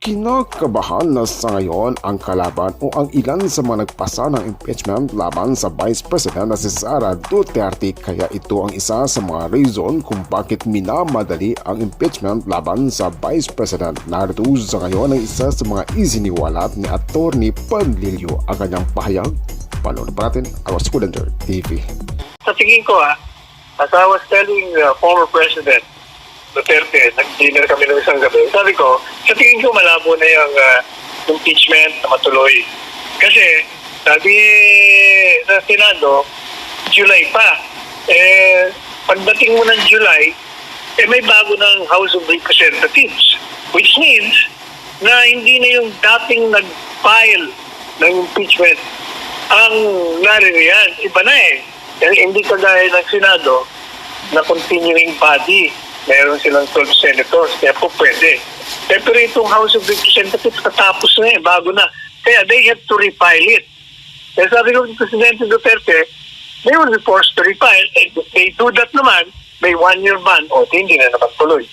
Kinakabahan na sa ngayon ang kalaban o ang ilan sa mga nagpasa ng impeachment laban sa Vice President na si Sara Duterte, kaya ito ang isa sa mga reason kung bakit minamadali ang impeachment laban sa Vice President. Narito sa ngayon ang isa sa mga isiniwalat ni Atty. Panlilio ang kanyang pahayag. Panoorin pa natin ang Skulender TV. Sa tingin ko as I was telling former President Duterte, nag-dinner kami ng isang gabi, sabi ko, sa tingin ko malabo na yung impeachment na matuloy. Kasi, sabi sa Senado, July pa. Pagdating mo ng July, may bago ng House of Representatives. Which means na hindi na yung dating nag-file ng impeachment ang naririyan. Iba na Hindi kagaya ng Senado na continuing body. Meron silang 12 senators, kaya po pwede. Pero itong House of Representatives katapos na bago na. Kaya they have to refile it. Kaya sabi ko, Presidente Duterte, they will be forced to refile. And if they do that naman, may 1-year ban, hindi na naman tuloy.